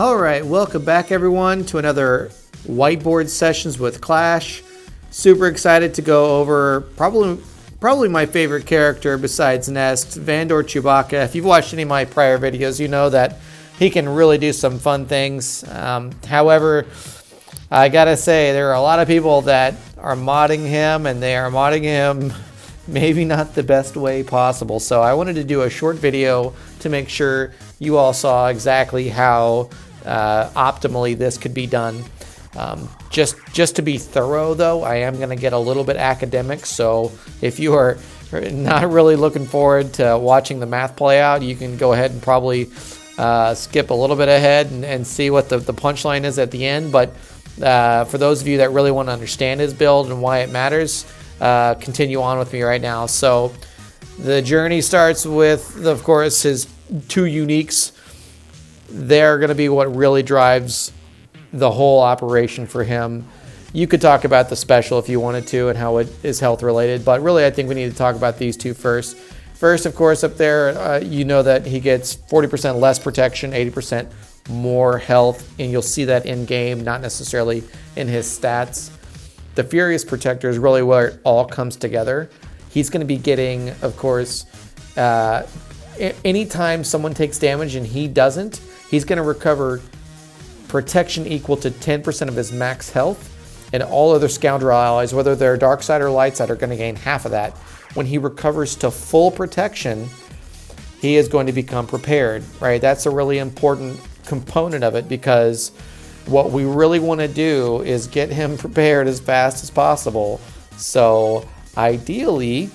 All right, welcome back everyone to another Whiteboard Sessions with Clash. Super excited to go over probably my favorite character besides Nest, Vandor Chewbacca. If you've watched any of my prior videos, you know that he can really do some fun things. However, I gotta say, there are a lot of people that are modding him, and they are modding him maybe not the best way possible. So I wanted to do a short video to make sure you all saw exactly how optimally this could be done. Just to be thorough though, I am going to get a little bit academic, so if you are not really looking forward to watching the math play out, you can go ahead and probably skip a little bit ahead and see what the punchline is at the end. But for those of you that really want to understand his build and why it matters, continue on with me right now. So the journey starts with, of course, his two uniques. They're going to be what really drives the whole operation for him. You could talk about the special if you wanted to and how it is health related, but really I think we need to talk about these two first. First, of course, up there, you know that he gets 40% less protection, 80% more health, and you'll see that in game, not necessarily in his stats. The Furious Protector is really where it all comes together. He's going to be getting, of course, anytime someone takes damage and he doesn't, he's going to recover protection equal to 10% of his max health, and all other scoundrel allies, whether they're dark side or light side, are going to gain half of that. When he recovers to full protection, he is going to become prepared, right? That's a really important component of it, because what we really want to do is get him prepared as fast as possible. So ideally,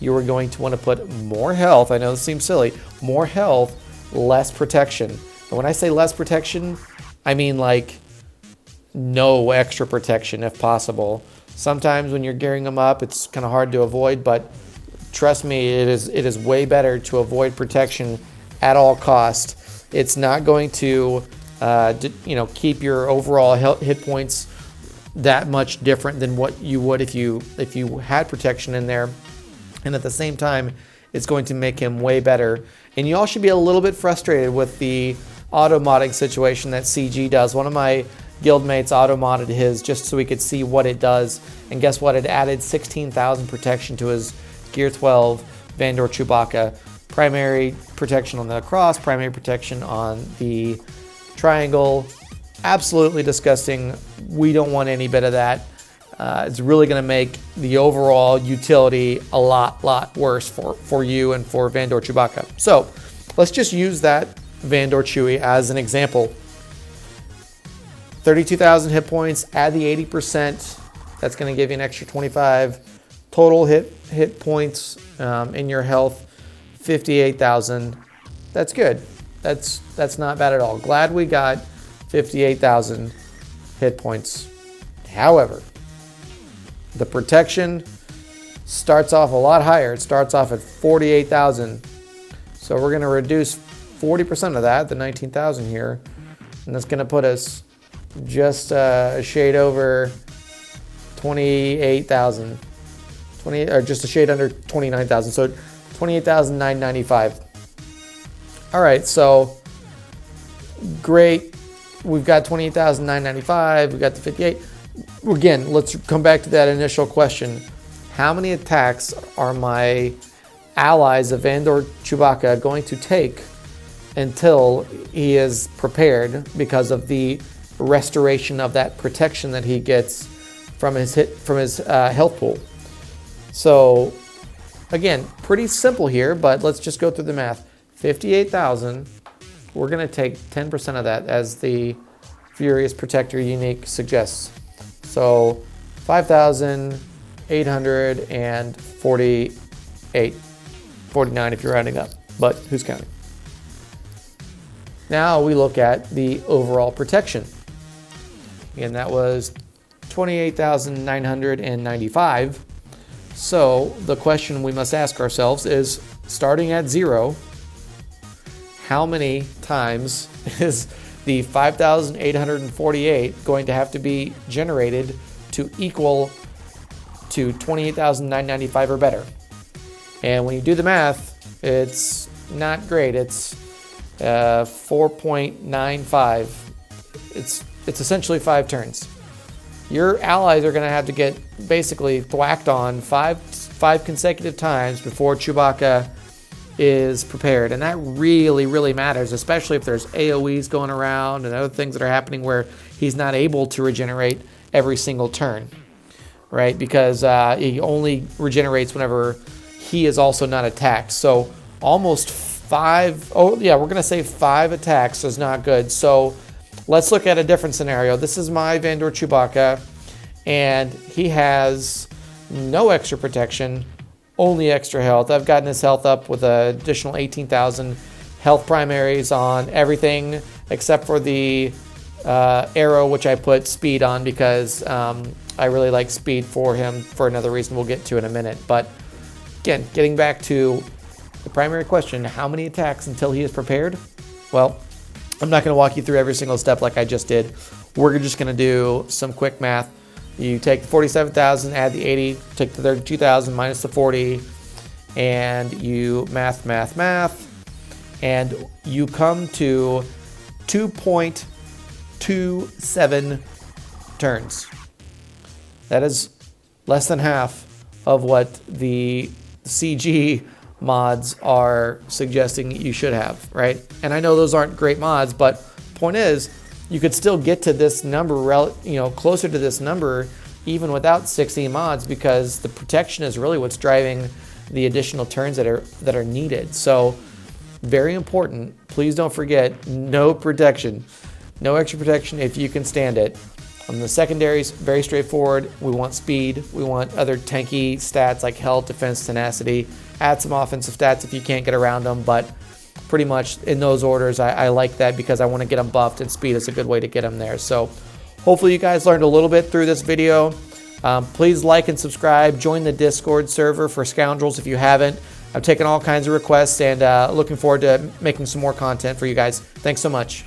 you are going to want to put more health. I know this seems silly. More health, less protection. And when I say less protection, I mean like no extra protection if possible. Sometimes when you're gearing them up, it's kind of hard to avoid, but trust me, it is way better to avoid protection at all cost. It's not going to keep your overall hit points that much different than what you would if you had protection in there. And at the same time, it's going to make him way better. And you all should be a little bit frustrated with the auto-modding situation that CG does. One of my guildmates auto-modded his just so we could see what it does. And guess what? It added 16,000 protection to his Gear 12 Vandor Chewbacca. Primary protection on the cross, primary protection on the triangle. Absolutely disgusting. We don't want any bit of that. It's really going to make the overall utility a lot worse for you and for Vandor Chewbacca. So let's just use that Vandor Chewie as an example. 32,000 hit points, add the 80%. That's going to give you an extra 25. Total hit points in your health, 58,000. That's good. That's not bad at all. Glad we got 58,000 hit points. However, the protection starts off a lot higher. It starts off at 48,000. So we're going to reduce 40% of that, the 19,000 here, and that's going to put us just a shade over 28,000, or just a shade under 29,000. So 28,995. All right, so great. We've got 28,995. We've got the 58. Again, let's come back to that initial question. How many attacks are my allies of Vandor Chewbacca going to take until he is prepared because of the restoration of that protection that he gets from his health pool? So again, pretty simple here, but let's just go through the math. 58,000, we're going to take 10% of that as the Furious Protector unique suggests. So 5,848, 49 if you're rounding up, but who's counting? Now we look at the overall protection. And that was 28,995. So the question we must ask ourselves is, starting at 0, how many times is the 5,848 going to have to be generated to equal to 28,995 or better? And when you do the math, it's not great. It's 4.95. It's essentially 5 turns. Your allies are going to have to get basically thwacked on five consecutive times before Chewbacca is prepared, and that really matters, especially if there's AoEs going around and other things that are happening where he's not able to regenerate every single turn, right? Because he only regenerates whenever he is also not attacked. So almost 5, oh yeah, we're gonna say 5 attacks is not good. So let's look at a different scenario. This is my Vandor Chewbacca, and he has no extra protection, only extra health. I've gotten his health up with an additional 18,000 health primaries on everything except for the arrow, which I put speed on because I really like speed for him for another reason we'll get to in a minute. But again, getting back to the primary question, how many attacks until he is prepared? Well, I'm not going to walk you through every single step like I just did. We're just going to do some quick math. You take the 47,000, add the 80, take the 32,000 minus the 40, and you math, and you come to 2.27 turns. That is less than half of what the CG mods are suggesting you should have, right? And I know those aren't great mods, but point is, you could still get to this number, closer to this number, even without 60 mods, because the protection is really what's driving the additional turns that are needed. So, very important. Please don't forget, no protection, no extra protection if you can stand it. On the secondaries, very straightforward. We want speed. We want other tanky stats like health, defense, tenacity. Add some offensive stats if you can't get around them, but pretty much in those orders, I like that because I want to get them buffed, and speed is a good way to get them there. So hopefully you guys learned a little bit through this video. Please like and subscribe. Join the Discord server for Scoundrels if you haven't. I'm taking all kinds of requests and looking forward to making some more content for you guys. Thanks so much.